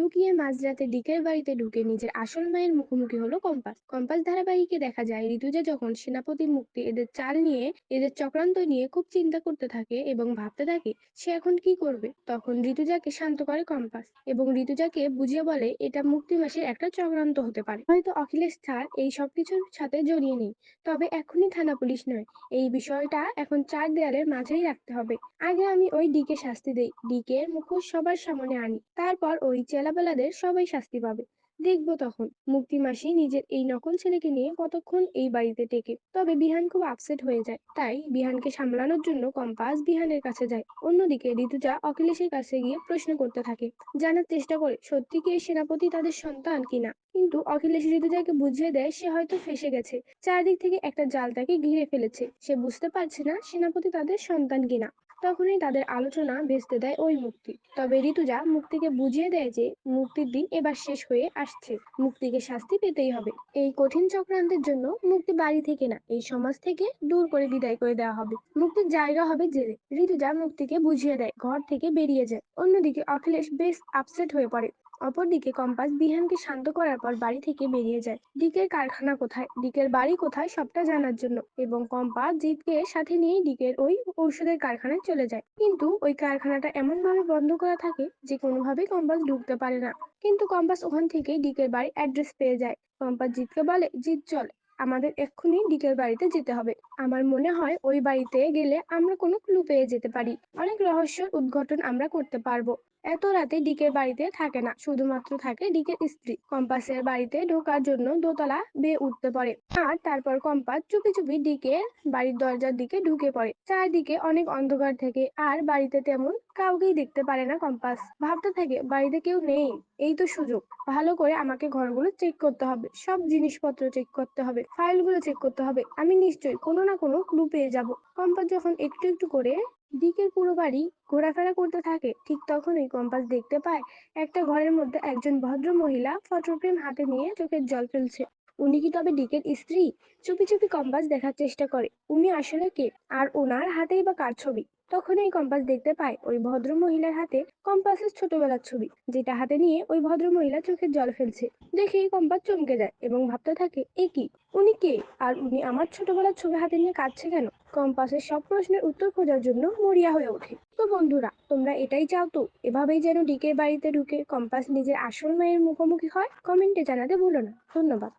লুকিয়ে মাঝরাতে ডিকের বাড়িতে ঢুকে নিজের আসল মায়ের মুখোমুখি হলো কম্পাস। কম্পাস ধারাবাহিকে দেখা যায় ঋতুজা যখন সেনাপতির মুক্তি, এদের চাল নিয়ে, এদের চক্রান্ত নিয়ে খুব চিন্তা করতে থাকে এবং ভাবতে থাকে সে এখন কি করবে। তখন ঋতুজাকে শান্ত করে কম্পাস এবং ঋতুজাকে বুঝিয়ে বলে এটা মুক্তি মাসের একটা চক্রান্ত হতে পারে। হয়তো অখিলেশ স্যার এই সবকিছুর সাথে জড়িয়ে নেই, তবে এখনই থানা পুলিশ নয়, এই বিষয়টা এখন চার দেয়ালের মাঝেই রাখতে হবে। আগে আমি ওই ডিকে শাস্তি দেই, ডিকের মুখোশ সবার সামনে আনি, তারপর ওই চেলাবেলাদের সবাই শাস্তি পাবে। দেখবো তখন মুক্তি মাসি নিজের এই নকল ছেলেকে নিয়ে কতক্ষণ এই বাড়িতে টেকে। তবে বিহান খুব আপসেট হয়ে যায়, তাই বিহানকে সামলানোর জন্য কম্পাস বিহানের কাছে যায়। অন্যদিকে ঋতুজা অখিলেশের কাছে গিয়ে প্রশ্ন করতে থাকে, জানার চেষ্টা করে সত্যি কি এই সেনাপতি তাদের সন্তান কিনা। কিন্তু অখিলেশ ঋতুজাকে বুঝিয়ে দেয় সে হয়তো ফেঁসে গেছে, চারদিক থেকে একটা জাল তাকে ঘিরে ফেলেছে, সে বুঝতে পারছে না সেনাপতি তাদের সন্তান কিনা। তখনই তাদের আলোচনা ভেস্তে দেয় ওই মুক্তি। তবে ঋতুজা মুক্তিকে বুঝিয়ে দেয় যে মুক্তির দিন এবার শেষ হয়ে আসছে, মুক্তিকে শাস্তি পেতেই হবে। এই কঠিন চক্রান্তের জন্য মুক্তি বাড়ি থেকে না, এই সমাজ থেকে দূর করে বিদায় করে দেওয়া হবে। মুক্তির জায়গা হবে জেলে। ঋতুজা মুক্তিকে বুঝিয়ে দেয়, ঘর থেকে বেরিয়ে যায়। অন্যদিকে অখিলেশ বেশ আপসেট হয়ে পড়ে। অপরদিকে কম্পাস বিহানকে শান্ত করার পর বাড়ি থেকে বেরিয়ে যায় ডিকের কারখানা কোথায়, ডিকের বাড়ি কোথায় সবটা জানার জন্য। এবং কম্পাস জিতকে সাথে নিয়ে ডিকের ওই ঔষধের কারখানায় চলে যায়। কিন্তু ওই কারখানাটা এমন ভাবে বন্ধ করা থাকে যে কোনোভাবেই কম্পাস ঢুকতে পারে না। কিন্তু কম্পাস ওখান থেকেই ডিকের বাড়ির অ্যাড্রেস পেয়ে যায়। কম্পাস জিতকে বলে, জিত চল, আমাদের এক্ষুনি ডিকের বাড়িতে যেতে হবে। আমার মনে হয় ওই বাড়িতে গেলে আমরা কোনো ক্লু পেয়ে যেতে পারি, অনেক রহস্যের উদ্ঘাটন আমরা করতে পারবো। এত রাতে ডিকের বাড়িতে থাকে না, শুধুমাত্র থাকে ডিকের স্ত্রী। কম্পাসের বাড়িতে ঢোকার জন্য দোতলা বেয়ে উঠতে পারে, আর তারপর কম্পাস চুপি চুপি ডিকের বাড়ির দরজার দিকে ঢুকে পড়ে। চারদিকে অনেক অন্ধকার থেকে আর বাড়িতে তেমন কাউকেই দেখতে পারে না। কম্পাস ভাবতে থাকে বাড়িতে কেউ নেই, এই তো সুযোগ। ভালো করে আমাকে ঘরগুলো চেক করতে হবে, সব জিনিসপত্র চেক করতে হবে, ফাইলগুলো চেক করতে হবে, আমি নিশ্চয়ই কোনো না কোনো ক্লু পেয়ে যাব। কম্পাস যখন একটু একটু করে ডিকের পুরো বাড়ি ঘোরাফেরা করতে থাকে, ঠিক তখনই কম্পাস দেখতে পায় একটা ঘরের মধ্যে একজন ভদ্র মহিলা ফটোফ্রেম হাতে নিয়ে চোখের জল ফেলছে। উনি কি তবে ডিকের স্ত্রী? চুপি চুপি কম্পাস দেখার চেষ্টা করে উনি আসলে কে, আর ওনার হাতেই বা কার ছবি। তখনই কম্পাস দেখতে পায় ওই ভদ্র মহিলার হাতে কম্পাসের ছোটবেলার ছবি, যেটা হাতে নিয়ে ওই ভদ্র মহিলা চোখের জল ফেলছে। দেখেই কম্পাস চমকে যায় এবং ভাবতে থাকে এ কি, উনি কে, আর উনি আমার ছোটবেলার ছবি হাতে নিয়ে কাঁদছে কেন। কম্পাসের সব প্রশ্নের উত্তর খোঁজার জন্য মরিয়া হয়ে ওঠে। তো বন্ধুরা, তোমরা এটাই চাও তো, এভাবেই যেন ডিকের বাড়িতে ঢুকে কম্পাস নিজের আসল মায়ের মুখোমুখি হয়? কমেন্টে জানাতে ভুলো না। ধন্যবাদ।